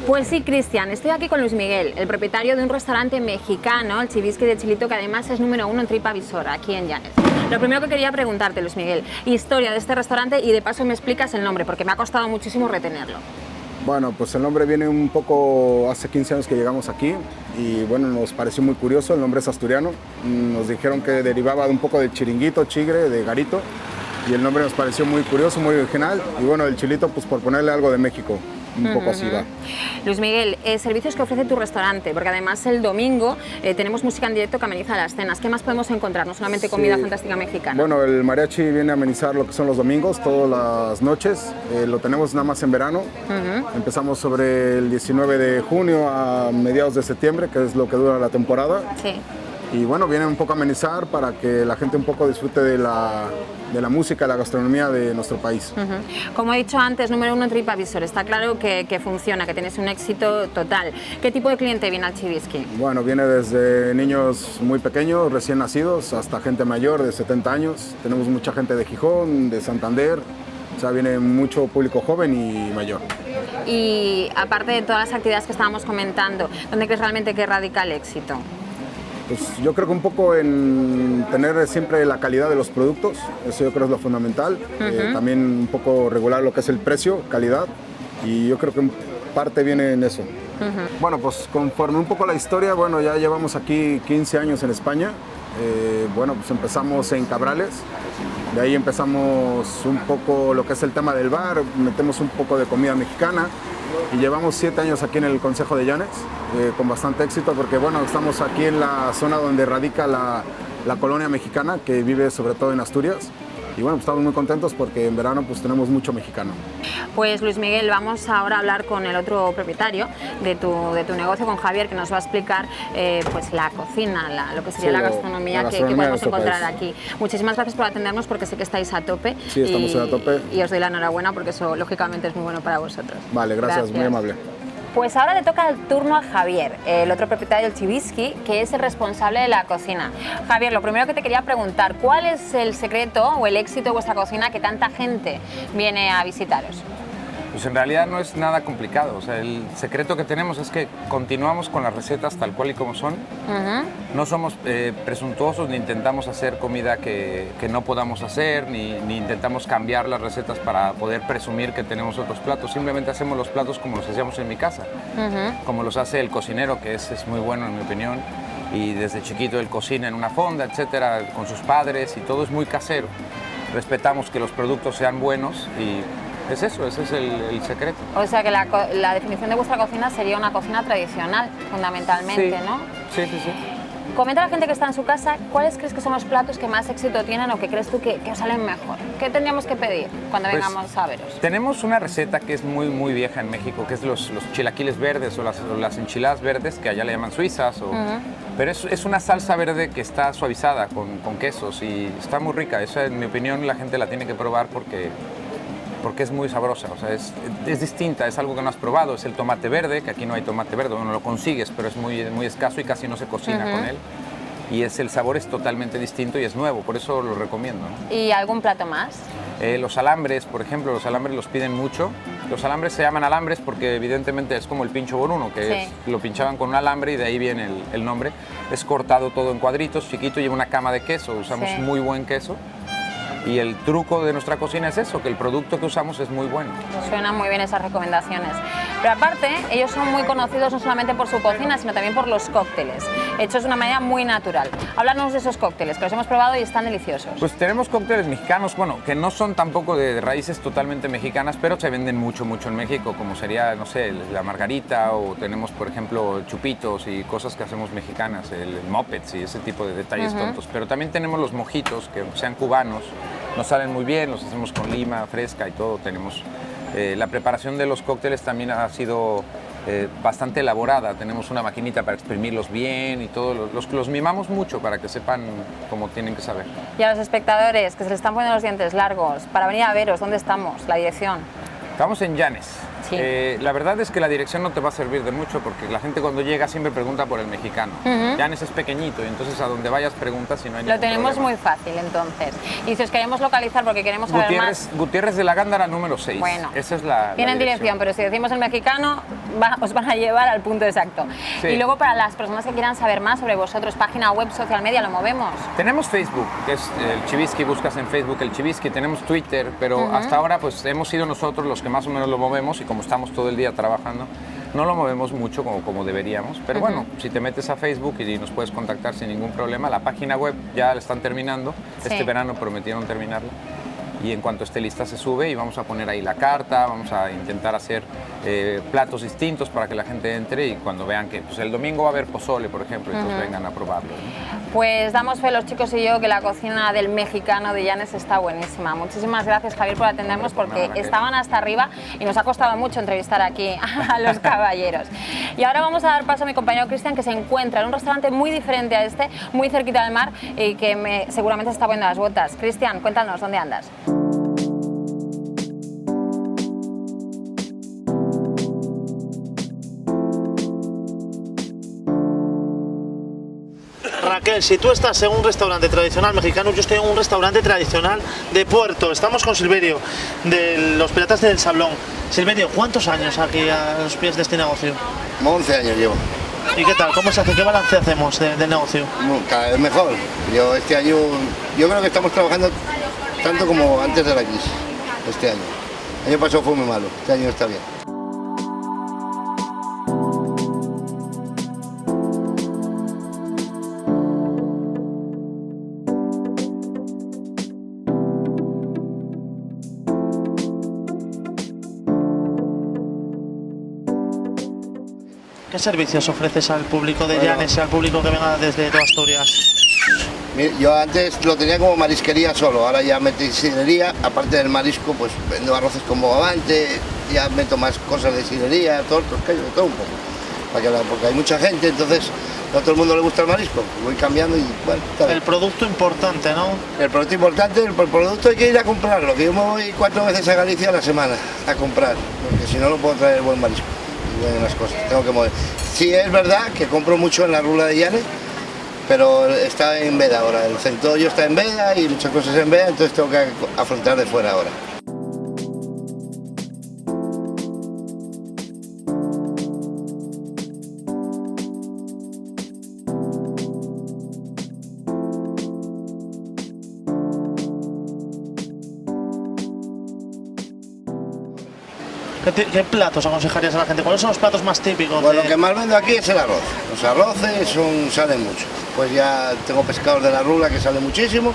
Pues sí, Cristian, estoy aquí con Luis Miguel, el propietario de un restaurante mexicano, el Chivisqui de Chilito, que además es número 1 en Tripa Visora, aquí en Llanes. Lo primero que quería preguntarte, Luis Miguel, historia de este restaurante y de paso me explicas el nombre, porque me ha costado muchísimo retenerlo. Bueno, pues el nombre viene un poco, hace 15 años que llegamos aquí y bueno, nos pareció muy curioso, el nombre es asturiano, nos dijeron que derivaba de un poco de chiringuito, chigre, de garito y el nombre nos pareció muy curioso, muy original y bueno, el Chilito pues por ponerle algo de México. Un poco así va. Luis Miguel, servicios que ofrece tu restaurante, porque además el domingo tenemos música en directo que ameniza las cenas. ¿Qué más podemos encontrar? No solamente comida fantástica mexicana. Bueno, el mariachi viene a amenizar lo que son los domingos, todas las noches. Lo tenemos nada más en verano. Empezamos sobre el 19 de junio a mediados de septiembre, que es lo que dura la temporada. Sí. Y bueno, viene un poco a amenizar para que la gente un poco disfrute de la música, la gastronomía de nuestro país. Como he dicho antes, número 1 en Tripa Visora. Está claro que funciona, que tienes un éxito total. ¿Qué tipo de cliente viene al Chivisqui? Bueno, viene desde niños muy pequeños, recién nacidos, hasta gente mayor de 70 años. Tenemos mucha gente de Gijón, de Santander. O sea, viene mucho público joven y mayor. Y aparte de todas las actividades que estábamos comentando, ¿dónde crees realmente que radica el éxito? Pues yo creo que un poco en tener siempre la calidad de los productos, eso yo creo es lo fundamental. También un poco regular lo que es el precio, calidad, y yo creo que en parte viene en eso. Bueno, pues conforme un poco la historia, bueno, ya llevamos aquí 15 años en España. Bueno, pues empezamos en Cabrales, de ahí empezamos un poco lo que es el tema del bar, metemos un poco de comida mexicana. Y llevamos 7 años aquí en el Concejo de Llanes, con bastante éxito porque bueno, estamos aquí en la zona donde radica la colonia mexicana que vive sobre todo en Asturias. Y bueno, pues estamos muy contentos porque en verano pues tenemos mucho mexicano. Pues Luis Miguel, vamos ahora a hablar con el otro propietario de tu negocio, con Javier, que nos va a explicar pues la cocina, lo que sería la gastronomía que podemos encontrar aquí. Muchísimas gracias por atendernos porque sé que estáis a tope. Sí, estamos a tope. Y os doy la enhorabuena porque eso lógicamente es muy bueno para vosotros. Vale, gracias. Muy amable. Pues ahora le toca el turno a Javier, el otro propietario del Chivisqui, que es el responsable de la cocina. Javier, lo primero que te quería preguntar, ¿cuál es el secreto o el éxito de vuestra cocina que tanta gente viene a visitaros? Pues en realidad no es nada complicado, o sea, el secreto que tenemos es que continuamos con las recetas tal cual y como son. No somos presuntuosos ni intentamos hacer comida que no podamos hacer, ni intentamos cambiar las recetas para poder presumir que tenemos otros platos. Simplemente hacemos los platos como los hacíamos en mi casa, como los hace el cocinero, que es muy bueno en mi opinión. Y desde chiquito él cocina en una fonda, etcétera, con sus padres y todo es muy casero. Respetamos que los productos sean buenos y es eso, ese es el secreto. O sea que la definición de vuestra cocina sería una cocina tradicional, fundamentalmente, sí. ¿no? Sí, sí, sí. Comenta a la gente que está en su casa, ¿cuáles crees que son los platos que más éxito tienen o que crees tú que os salen mejor? ¿Qué tendríamos que pedir cuando vengamos a veros? Tenemos una receta que es muy vieja en México, que es los chilaquiles verdes o las enchiladas verdes, que allá le llaman suizas. Pero es una salsa verde que está suavizada con quesos y está muy rica. Esa, en mi opinión, la gente la tiene que probar porque es muy sabrosa, o sea, es distinta, es algo que no has probado, es el tomate verde, que aquí no hay tomate verde, bueno, lo consigues, pero es muy escaso y casi no se cocina con él. Y el sabor es totalmente distinto y es nuevo, por eso lo recomiendo, ¿no? ¿Y algún plato más? Los alambres, por ejemplo, los alambres los piden mucho. Los alambres se llaman alambres porque evidentemente es como el pincho bonuno, que lo pinchaban con un alambre y de ahí viene el nombre. Es cortado todo en cuadritos, chiquito, lleva una cama de queso, usamos muy buen queso. Y el truco de nuestra cocina es eso, que el producto que usamos es muy bueno. Suenan muy bien esas recomendaciones. Pero aparte, ellos son muy conocidos no solamente por su cocina, sino también por los cócteles, hechos de una manera muy natural. Háblanos de esos cócteles, que los hemos probado y están deliciosos. Pues tenemos cócteles mexicanos, bueno, que no son tampoco de raíces totalmente mexicanas, pero se venden mucho en México, como sería, no sé, la margarita, o tenemos, por ejemplo, chupitos y cosas que hacemos mexicanas, el mopeds y ese tipo de detalles tontos. Pero también tenemos los mojitos, que sean cubanos, nos salen muy bien, los hacemos con lima fresca y todo. Tenemos la preparación de los cócteles también ha sido bastante elaborada. Tenemos una maquinita para exprimirlos bien y todo. Los mimamos mucho para que sepan cómo tienen que saber. Y a los espectadores que se les están poniendo los dientes largos, para venir a veros, ¿dónde estamos? La dirección. Estamos en Llanes. Sí. La verdad es que la dirección no te va a servir de mucho porque la gente cuando llega siempre pregunta por el mexicano. Llanes es pequeñito y entonces a donde vayas preguntas y no hay Lo ningún tenemos problema. muy fácil entonces. Y si os queremos localizar porque queremos saber más... Gutiérrez de la Gándara número 6. Bueno, esa es la tienen dirección, pero si decimos el mexicano, os van a llevar al punto exacto. Sí. Y luego para las personas que quieran saber más sobre vosotros, página web, social media, lo movemos. Tenemos Facebook, que es el Chibisky, buscas en Facebook el Chibisky, tenemos Twitter, pero hasta ahora pues hemos sido nosotros los que más o menos lo movemos y como estamos todo el día trabajando, no lo movemos mucho como deberíamos, pero bueno, si te metes a Facebook y nos puedes contactar sin ningún problema, la página web ya la están terminando, este verano prometieron terminarla. Y en cuanto esté lista se sube y vamos a poner ahí la carta, vamos a intentar hacer platos distintos para que la gente entre y cuando vean que pues, el domingo va a haber pozole, por ejemplo, entonces vengan a probarlo. Pues damos fe los chicos y yo que la cocina del mexicano de Llanes está buenísima. Muchísimas gracias, Javier, por atendernos porque estaban hasta arriba y nos ha costado mucho entrevistar aquí a los caballeros. Y ahora vamos a dar paso a mi compañero Cristian, que se encuentra en un restaurante muy diferente a este, muy cerquita del mar y que seguramente se está poniendo las botas. Cristian, cuéntanos, ¿dónde andas? Raquel, si tú estás en un restaurante tradicional mexicano, yo estoy en un restaurante tradicional de Puerto. Estamos con Silverio, de los Piratas del Sablón. Silverio, ¿cuántos años aquí a los pies de este negocio? 11 años llevo. ¿Y qué tal? ¿Cómo se hace? ¿Qué balance hacemos del negocio? Cada vez mejor. Este año, yo creo que estamos trabajando tanto como antes de la crisis, este año. El año pasado fue muy malo, este año está bien. ¿Qué servicios ofreces al público de Llanes y al público que venga desde toda Asturias? Mira, yo antes lo tenía como marisquería solo, ahora ya metí sidrería, aparte del marisco pues vendo arroces con bogavante, ya meto más cosas de sidrería, tortos, queso, de todo un poco, porque hay mucha gente, entonces no a todo el mundo le gusta el marisco, voy cambiando y bueno, está bien. El producto importante, ¿no? El producto importante, el producto hay que ir a comprarlo, que yo me voy 4 veces a Galicia a la semana a comprar, porque si no, no puedo traer buen marisco. Las cosas, tengo que mover. Sí, es verdad que compro mucho en la Rula de Llanes, pero está en veda ahora, el centollo está en veda y muchas cosas en veda, entonces tengo que afrontar de fuera ahora. ¿Qué platos aconsejarías a la gente? ¿Cuáles son los platos más típicos? Bueno, lo que más vendo aquí es el arroz. Los arroces salen mucho. Pues ya tengo pescados de la Rula que sale muchísimo.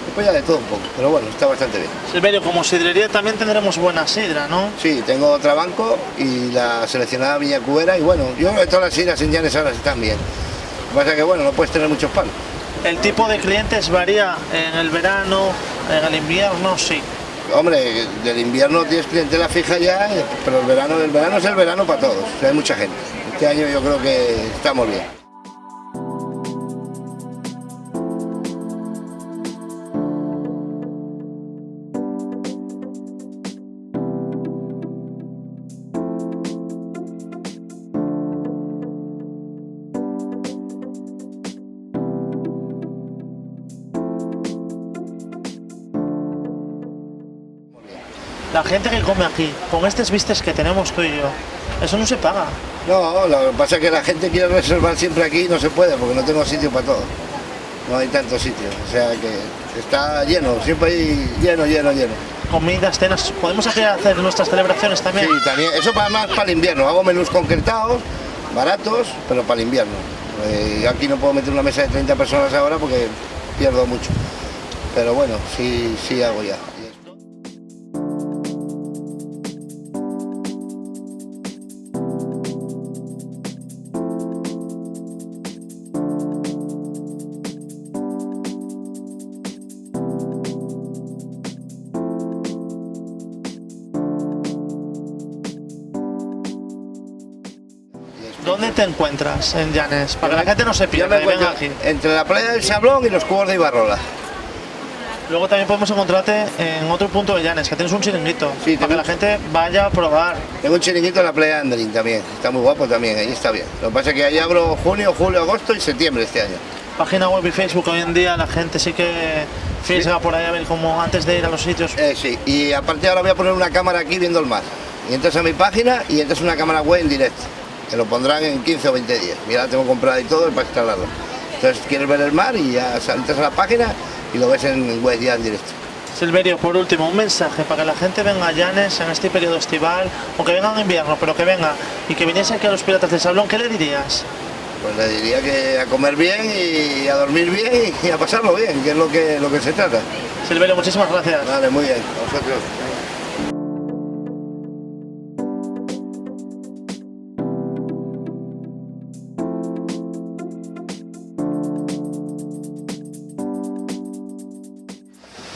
Y pues ya de todo un poco, pero bueno, está bastante bien. Silverio, como sidrería también tendremos buena sidra, ¿no? Sí, tengo Trabanco y la seleccionada Viña Cubera y bueno, yo creo que todas las sidras en Llanes ahora están bien. Lo que pasa es que bueno, no puedes tener muchos palos. ¿El tipo de clientes varía en el verano, en el invierno? Sí. Hombre, del invierno tienes clientela fija ya, pero el verano es el verano para todos, o sea, hay mucha gente. Este año yo creo que estamos bien. La gente que come aquí, con estos vistes que tenemos tú y yo, eso no se paga. No, lo que pasa es que la gente quiere reservar siempre aquí y no se puede porque no tengo sitio para todo. No hay tanto sitio, o sea que está lleno, siempre hay lleno. Comidas, cenas, ¿podemos aquí hacer nuestras celebraciones también? Sí, también, eso más para el invierno, hago menús concretados, baratos, pero para el invierno. Aquí no puedo meter una mesa de 30 personas ahora porque pierdo mucho, pero bueno, sí hago ya. ¿Dónde te encuentras en Llanes? Para que la gente no se pierda y venga aquí. Entre la playa del Sablón y los cubos de Ibarrola. Luego también podemos encontrarte en otro punto de Llanes, que tienes un chiringuito, para que la gente vaya a probar. Tengo un chiringuito en la playa de Andrín también, está muy guapo también, ahí está bien. Lo que pasa es que ahí abro junio, julio, agosto y septiembre este año. Página web y Facebook, hoy en día la gente sí que fija por ahí a ver cómo antes de ir a los sitios. Sí, y aparte ahora voy a poner una cámara aquí viendo el mar. Y entras a mi página y entras una cámara web en directo, que lo pondrán en 15 o 20 días. Mira, la tengo comprada y todo para instalarlo. Entonces quieres ver el mar y ya entras a la página y lo ves en web ya en directo. Silverio, por último, un mensaje para que la gente venga a Llanes en este periodo estival, o que vengan en invierno, pero que venga y que viniese aquí a los Piratas del Sablón, ¿qué le dirías? Pues le diría que a comer bien y a dormir bien y a pasarlo bien, que es lo que se trata. Silverio, muchísimas gracias. Vale, muy bien, a vosotros.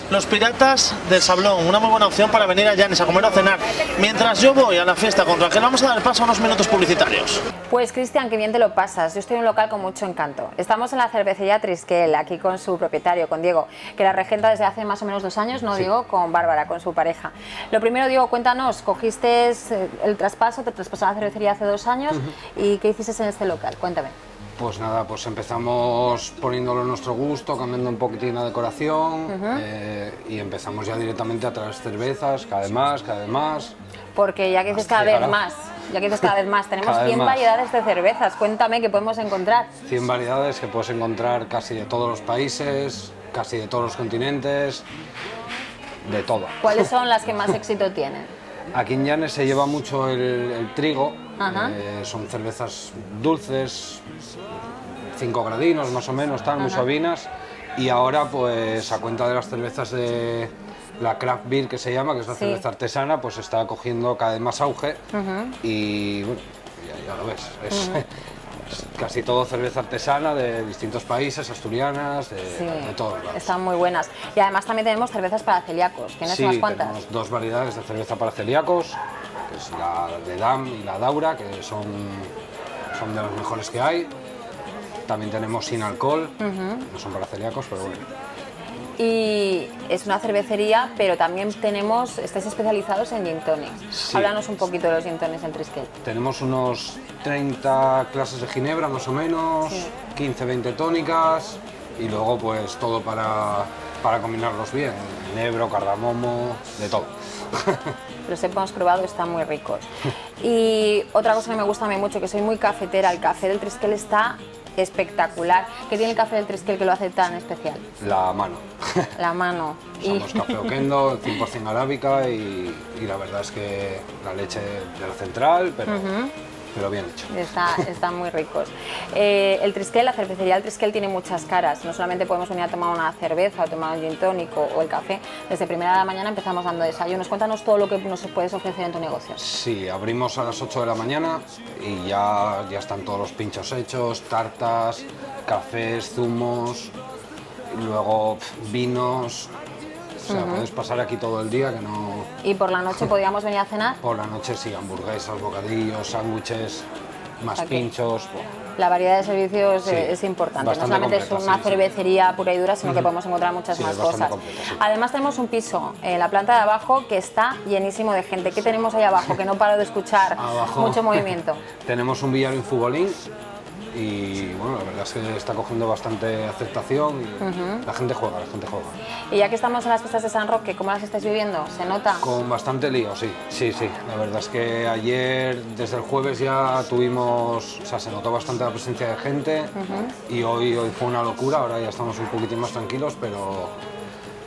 Los Piratas del Sablón, una muy buena opción para venir a Llanes a comer o a cenar. Mientras yo voy a la fiesta con Raquel, vamos a dar paso a unos minutos publicitarios. Pues Cristian, qué bien te lo pasas. Yo estoy en un local con mucho encanto. Estamos en la cervecería Triskel, aquí con su propietario, con Diego, que la regenta desde hace más o menos 2 años, ¿no, sí. Diego? Con Bárbara, con su pareja. Lo primero, Diego, cuéntanos, cogiste el traspaso, te traspasaste a la cervecería hace 2 años, ¿y qué hiciste en este local? Cuéntame. Pues nada, pues empezamos poniéndolo a nuestro gusto, cambiando un poquitín la decoración y empezamos ya directamente a traer cervezas, cada vez más. Porque ya que dices cada vez más, tenemos 100 variedades de cervezas, cuéntame qué podemos encontrar. 100 variedades que puedes encontrar casi de todos los países, casi de todos los continentes, de todo. ¿Cuáles son las que más éxito tienen? Aquí en Llanes se lleva mucho el trigo, son cervezas dulces, 5 gradinos más o menos, muy suavinas, y ahora pues a cuenta de las cervezas de la craft beer que se llama, que es la cerveza artesana, pues está cogiendo cada vez más auge y bueno, ya lo ves, es casi todo cerveza artesana de distintos países, asturianas, de todos lados. Están muy buenas. Y además también tenemos cervezas para celíacos. ¿Tienes unas cuantas? Sí, tenemos 2 variedades de cerveza para celíacos, que es la de Dam y la Daura, que son de las mejores que hay. También tenemos sin alcohol, no son para celíacos, pero bueno. Y es una cervecería, pero también estáis especializados en gin tonics. Sí. Háblanos un poquito de los gin tonics en Triskel. Tenemos unos 30 clases de ginebra más o menos, 15-20 tónicas y luego pues todo para combinarlos bien, enebro, cardamomo, de todo. Los hemos probado, están muy ricos. Y otra cosa que me gusta a mí mucho, que soy muy cafetera, el café del Triskel está espectacular. ¿Qué tiene el café del Triskel que lo hace tan especial? La mano. La mano. Usamos café Oquendo, 100% arábica y la verdad es que la leche de la central, pero bien hecho. Están muy ricos. El Triskel, la cervecería del Triskel tiene muchas caras. No solamente podemos venir a tomar una cerveza o tomar un gin tónico o el café. Desde primera de la mañana empezamos dando desayunos. Cuéntanos todo lo que nos puedes ofrecer en tu negocio. Sí, abrimos a las 8 de la mañana y ya están todos los pinchos hechos, tartas, cafés, zumos, y luego vinos. O sea, puedes pasar aquí todo el día que no... ¿Y por la noche podríamos venir a cenar? Por la noche sí, hamburguesas, bocadillos, sándwiches, más pinchos... La variedad de servicios es importante, no solamente es una cervecería pura y dura, sino que podemos encontrar muchas más cosas. Además tenemos un piso en la planta de abajo que está llenísimo de gente. ¿Qué tenemos ahí abajo? Que no paro de escuchar mucho movimiento. Tenemos un billar y un futbolín. Y bueno, la verdad es que está cogiendo bastante aceptación y la gente juega. Y ya que estamos en las fiestas de San Roque, ¿cómo las estáis viviendo? ¿Se nota? Con bastante lío, sí. La verdad es que ayer, desde el jueves ya tuvimos, o sea, se notó bastante la presencia de gente y hoy fue una locura, ahora ya estamos un poquitín más tranquilos, pero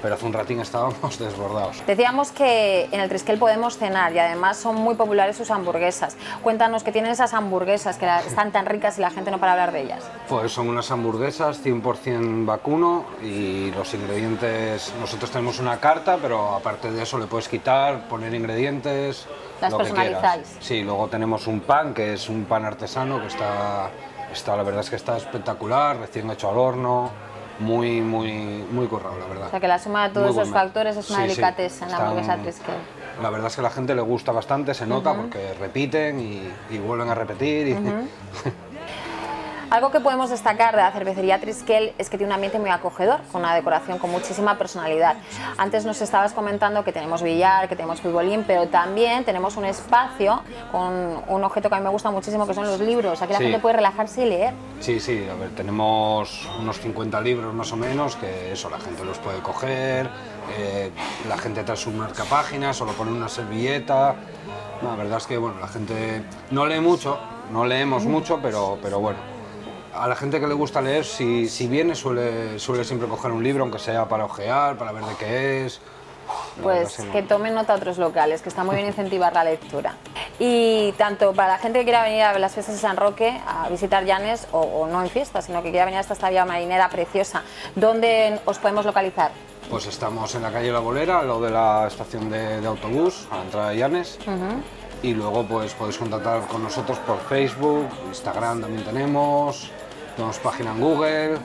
hace un ratín estábamos desbordados. Decíamos que en el Triskel podemos cenar y además son muy populares sus hamburguesas. Cuéntanos qué tienen esas hamburguesas que están tan ricas y la gente no para hablar de ellas. Pues son unas hamburguesas 100% vacuno y los ingredientes, nosotros tenemos una carta, pero aparte de eso le puedes quitar, poner ingredientes, las lo personalizáis. Que quieras. Sí, luego tenemos un pan que es un pan artesano que está la verdad es que está espectacular, recién hecho al horno. Muy currado, la verdad. O sea que la suma de todos esos factores es una delicatessen en la hamburguesa Triskel. la verdad es que a la gente le gusta bastante, se nota porque repiten y vuelven a repetir. Y... Algo que podemos destacar de la cervecería Triskel es que tiene un ambiente muy acogedor, con una decoración con muchísima personalidad. Antes nos estabas comentando que tenemos billar, que tenemos futbolín, pero también tenemos un espacio con un objeto que a mí me gusta muchísimo, que son los libros. Aquí la gente puede relajarse y leer. Sí, sí, a ver, tenemos unos 50 libros más o menos, que eso, la gente los puede coger, la gente trae sus marcapáginas o lo pone en una servilleta. No, la verdad es que bueno, la gente no lee mucho, no leemos mucho, pero bueno. A la gente que le gusta leer, si viene, suele siempre coger un libro, aunque sea para ojear, para ver de qué es. Pues que tomen nota otros locales, que está muy bien incentivar la lectura. Y tanto para la gente que quiera venir a las fiestas de San Roque, a visitar Llanes, o no en fiestas, sino que quiera venir hasta esta vía marinera preciosa, ¿dónde os podemos localizar? Pues estamos en la calle La Bolera, al lado de la estación de autobús, a la entrada de Llanes. Y luego pues podéis contactar con nosotros por Facebook, Instagram también tenemos página en Google,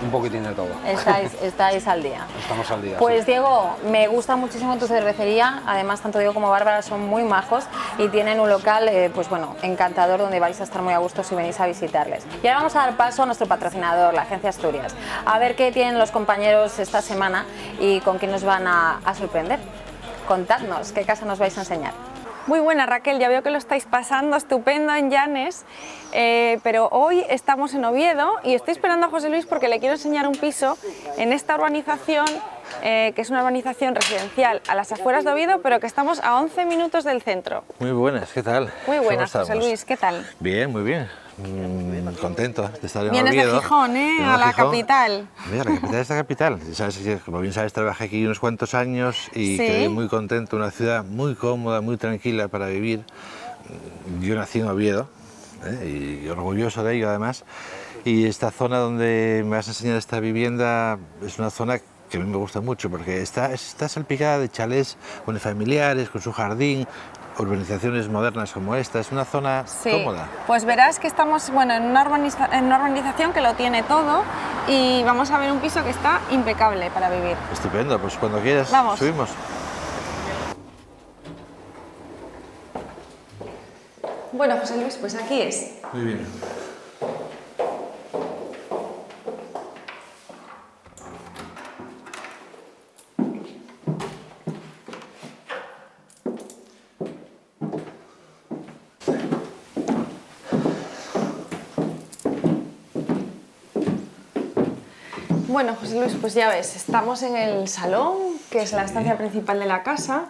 un poquitín de todo. Estáis al día. Estamos al día. Pues sí. Diego, me gusta muchísimo tu cervecería, además tanto Diego como Bárbara son muy majos y tienen un local pues bueno, encantador donde vais a estar muy a gusto si venís a visitarles. Y ahora vamos a dar paso a nuestro patrocinador, la Agencia Asturias, a ver qué tienen los compañeros esta semana y con qué nos van a sorprender. Contadnos, ¿qué casa nos vais a enseñar? Muy buena, Raquel, ya veo que lo estáis pasando estupendo en Llanes, pero hoy estamos en Oviedo y estoy esperando a José Luis porque le quiero enseñar un piso en esta urbanización, que es una urbanización residencial a las afueras de Oviedo, pero que estamos a 11 minutos del centro. Muy buenas, ¿qué tal? Muy buenas, José Luis, ¿qué tal? Bien, muy bien. Contento de estar en Vienes Oviedo. de Gijón, a la capital. Mira, la capital de esta capital. ¿Sabes? Como bien sabes, trabajé aquí unos cuantos años y quedé muy contento. Una ciudad muy cómoda, muy tranquila para vivir. Yo nací en Oviedo y orgulloso de ello además. Y esta zona donde me vas a enseñar esta vivienda es una zona que a mí me gusta mucho porque está salpicada de chalés unifamiliares, con su jardín, urbanizaciones modernas como esta. Es una zona cómoda. Pues verás que estamos en una urbanización que lo tiene todo y vamos a ver un piso que está impecable para vivir. Estupendo, pues cuando quieras subimos. Bueno, José Luis, pues aquí es. Muy bien. Bueno, José Luis, pues ya ves, estamos en el salón, que es la estancia principal de la casa.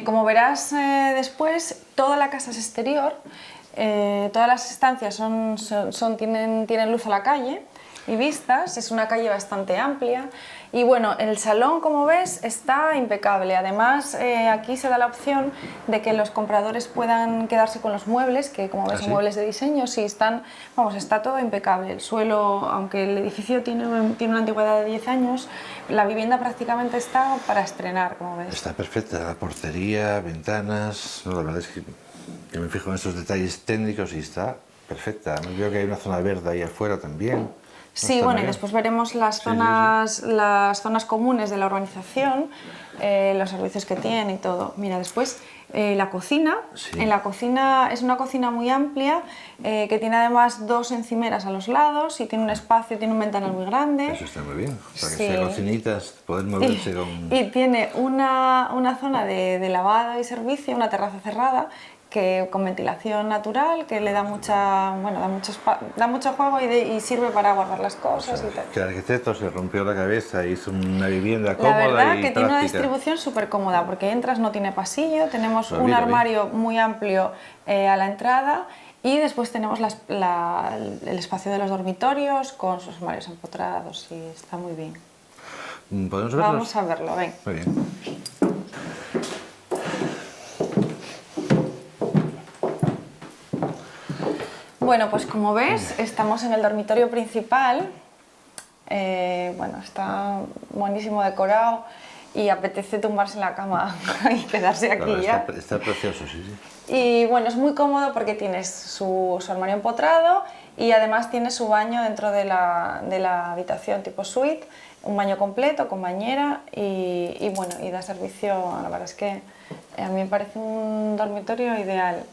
Como verás después, toda la casa es exterior, todas las estancias tienen luz a la calle y vistas, es una calle bastante amplia. Y bueno, el salón, como ves, está impecable. Además, aquí se da la opción de que los compradores puedan quedarse con los muebles, que como ves son muebles de diseño, sí está todo impecable. El suelo, aunque el edificio tiene una antigüedad de 10 años, la vivienda prácticamente está para estrenar, como ves. Está perfecta, la portería, ventanas, la verdad es que yo me fijo en esos detalles técnicos y está perfecta. Veo que hay una zona verde ahí afuera también. Sí, bueno, y después veremos las zonas comunes de la urbanización, los servicios que tiene y todo. Mira, después la cocina. En la cocina es una cocina muy amplia, que tiene además 2 encimeras a los lados y tiene un espacio, tiene un ventanal muy grande. Eso está muy bien, para que sea cocinitas, poder moverse con... Y tiene una zona de lavado y servicio, una terraza cerrada, con ventilación natural, que le da mucho juego y sirve para guardar las cosas. O sea, que el arquitecto se rompió la cabeza, hizo una vivienda cómoda y práctica. La verdad que tiene una distribución súper cómoda, porque entras, no tiene pasillo, tenemos un armario muy amplio a la entrada y después tenemos el espacio de los dormitorios con sus armarios empotrados y está muy bien. ¿Podemos verlos? Vamos a verlo, ven. Muy bien. Bueno, pues como ves, estamos en el dormitorio principal. Bueno, está buenísimo decorado y apetece tumbarse en la cama y quedarse aquí ya. Está precioso, sí. Y bueno, es muy cómodo porque tienes su armario empotrado y además tiene su baño dentro de la habitación tipo suite, un baño completo con bañera y bueno, y da servicio, la verdad es que a mí me parece un dormitorio ideal.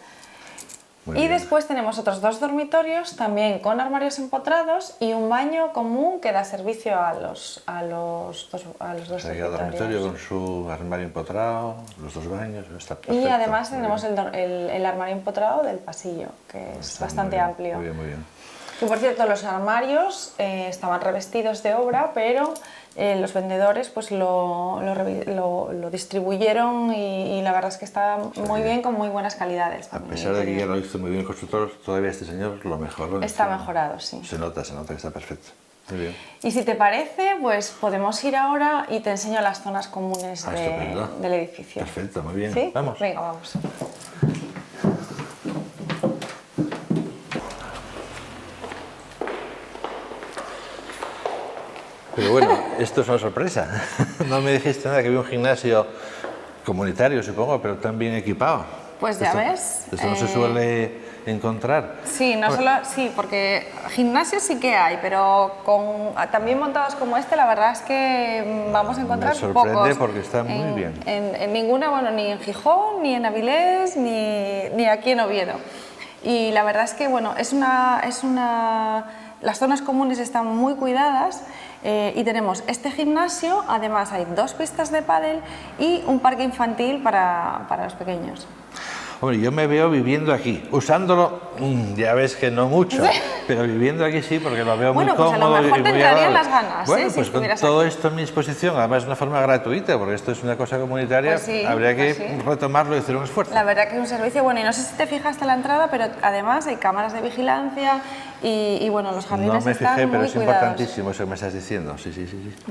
Y después tenemos otros 2 dormitorios también con armarios empotrados y un baño común que da servicio a los dos Cada dormitorio con su armario empotrado, los 2 baños, está perfecto. Y además tenemos el armario empotrado del pasillo, que es bastante amplio. Muy bien, muy bien. Y por cierto, los armarios estaban revestidos de obra, pero los vendedores pues lo distribuyeron y la verdad es que está muy bien, con muy buenas calidades. A pesar de que ya lo hizo muy bien el constructor, todavía este señor lo mejoró. Está mejorado, sí. Se nota que está perfecto. Muy bien. Y si te parece, pues podemos ir ahora y te enseño las zonas comunes del edificio. Perfecto, muy bien. ¿Sí? Vamos. Venga, vamos. Pero bueno, esto es una sorpresa. No me dijiste nada, que había un gimnasio comunitario, supongo, pero tan bien equipado. Pues ya ves. Esto no se suele encontrar. Sí, porque gimnasios sí que hay, pero también montados como este, la verdad es que vamos a encontrar pocos. Me sorprende porque está muy bien. En ninguna, bueno, ni en Gijón, ni en Avilés, ni aquí en Oviedo. Y la verdad es que, bueno, las zonas comunes están muy cuidadas. Y tenemos este gimnasio, además hay 2 pistas de pádel y un parque infantil para los pequeños. Hombre, yo me veo viviendo aquí, usándolo, ya ves que no mucho, pero viviendo aquí sí, porque lo veo muy cómodo. Bueno, pues a lo mejor te entrarían las ganas. Bueno, si pues con todo esto a mi disposición, además de una forma gratuita, porque esto es una cosa comunitaria, pues sí, habría que retomarlo y hacer un esfuerzo. La verdad que es un servicio bueno, y no sé si te fijaste en la entrada, pero además hay cámaras de vigilancia y bueno, los jardines están muy cuidados. No me fijé, pero es importantísimo eso que me estás diciendo, sí.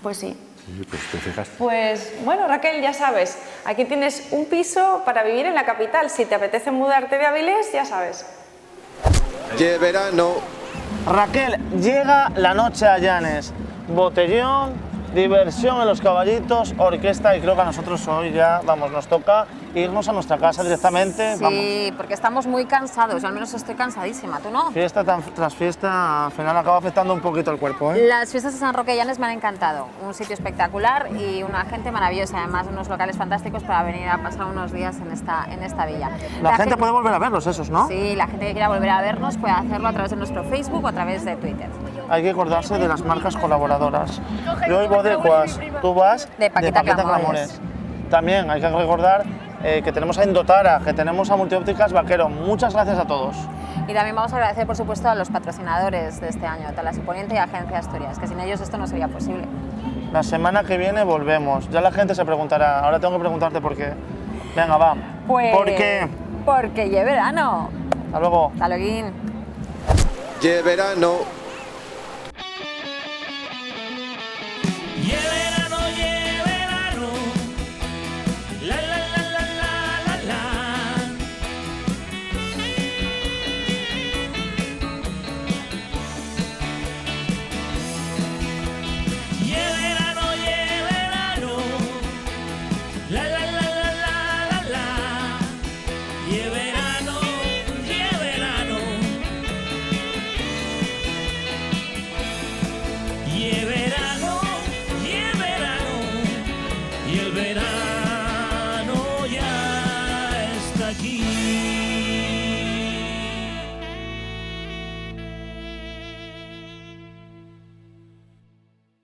Pues sí. Sí, pues te fijaste. Pues bueno, Raquel, ya sabes, aquí tienes un piso para vivir en la capital. Si te apetece mudarte de Avilés, ya sabes. ¡Qué verano! Raquel, llega la noche a Llanes. Botellón, diversión en los caballitos, orquesta, y creo que a nosotros hoy ya, vamos, nos toca irnos a nuestra casa directamente. Sí, vamos. porque estamos muy cansados, yo al menos estoy cansadísima, ¿tú no? Fiesta tras fiesta, al final acaba afectando un poquito el cuerpo, ¿eh? Las fiestas de San Roque y Llanes me han encantado, un sitio espectacular y una gente maravillosa, además unos locales fantásticos para venir a pasar unos días en esta villa. La gente puede volver a verlos esos, ¿no? Sí, la gente que quiera volver a vernos puede hacerlo a través de nuestro Facebook o a través de Twitter. Hay que acordarse de las marcas colaboradoras. Yo hoy Bodecuas, tú vas de Paquita Clamores. También hay que recordar que tenemos a Indotara, que tenemos a Multiópticas Vaquero. Muchas gracias a todos. Y también vamos a agradecer, por supuesto, a los patrocinadores de este año, Talas y Poniente y Agencia Asturias, que sin ellos esto no sería posible. La semana que viene volvemos. Ya la gente se preguntará. Ahora tengo que preguntarte por qué. Venga, va. Pues, ¿por qué? Porque ya verano. Hasta luego. Hasta luego. ¡Qué verano!